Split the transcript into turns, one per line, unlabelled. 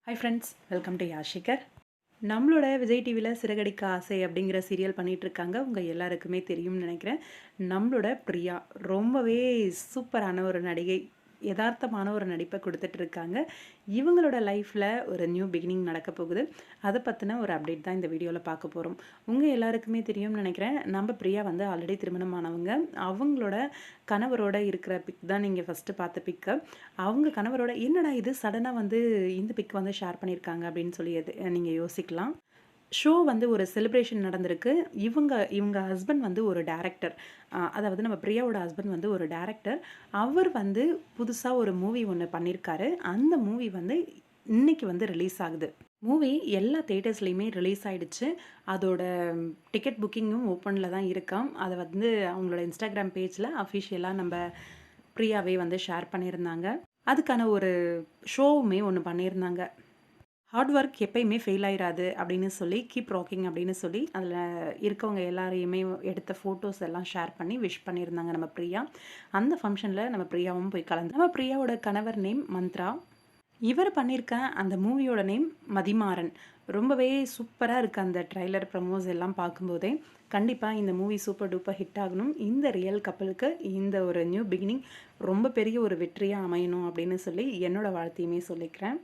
Hi friends, welcome to Yashikar. நம்மளோட விஜய் டிவியில் சிறகடிக்க ஆசை அப்படிங்கிற சீரியல் பண்ணிகிட்ருக்காங்க. உங்கள் எல்லாருக்குமே தெரியும்னு நினைக்கிறேன். நம்மளோட பிரியா ரொம்பவே சூப்பரான ஒரு நடிகை. யதார்த்தமான ஒரு நடிப்பை கொடுத்துட்ருக்காங்க. இவங்களோட லைஃப்பில் ஒரு நியூ பிகினிங் நடக்க போகுது. அதை பற்றின ஒரு அப்டேட் தான் இந்த வீடியோவில் பார்க்க போகிறோம். உங்கள் எல்லாருக்குமே தெரியும்னு நினைக்கிறேன். நம்ம பிரியா வந்து ஆல்ரெடி திருமணமானவங்க. அவங்களோட கணவரோட இருக்கிற பிக் தான் நீங்கள் ஃபஸ்ட்டு பார்த்த பிக்கு. அவங்க கணவரோட என்னடா இது சடனாக வந்து இந்த பிக் வந்து ஷேர் பண்ணியிருக்காங்க அப்படின்னு சொல்லி நீங்கள் யோசிக்கலாம். ஷோ வந்து ஒரு செலிப்ரேஷன் நடந்திருக்கு. இவங்க ஹஸ்பண்ட் வந்து ஒரு டைரக்டர். அதாவது நம்ம பிரியாவோட ஹஸ்பண்ட் வந்து ஒரு டைரக்டர். அவர் வந்து புதுசாக ஒரு மூவி ஒன்று பண்ணியிருக்காரு. அந்த மூவி வந்து இன்னைக்கு வந்து ரிலீஸ் ஆகுது. மூவி எல்லா தியேட்டர்ஸ்லேயுமே ரிலீஸ் ஆகிடுச்சு. அதோட டிக்கெட் புக்கிங்கும் ஓப்பனில் தான் இருக்காம். அதை வந்து அவங்களோட இன்ஸ்டாகிராம் பேஜில் அஃபிஷியலாக நம்ம பிரியாவே வந்து ஷேர் பண்ணியிருந்தாங்க. அதுக்கான ஒரு ஷோவுமே ஒன்று பண்ணியிருந்தாங்க. ஹார்ட் ஒர்க் எப்பயுமே ஃபெயில் ஆயிராது அப்படின்னு சொல்லி கீப் ராக்கிங் அப்படின்னு சொல்லி அதில் இருக்கவங்க எல்லாரையுமே எடுத்த ஃபோட்டோஸ் எல்லாம் ஷேர் பண்ணி விஷ் பண்ணியிருந்தாங்க நம்ம பிரியா. அந்த ஃபங்க்ஷனில் நம்ம பிரியாவும் போய் கலந்து. நம்ம பிரியாவோட கணவர் நேம் மந்த்ரா. இவர் பண்ணியிருக்க அந்த மூவியோட நேம் மதிமாறன். ரொம்பவே சூப்பராக இருக்குது அந்த ட்ரைலர் ப்ரமோஸ் எல்லாம் பார்க்கும்போதே. கண்டிப்பாக இந்த மூவி சூப்பர் டூப்பர் ஹிட் ஆகணும். இந்த ரியல் கப்பலுக்கு இந்த ஒரு நியூ பிகினிங் ரொம்ப பெரிய ஒரு வெற்றியாக அமையணும் அப்படின்னு சொல்லி என்னோடய வாழ்த்தையுமே சொல்லிக்கிறேன்.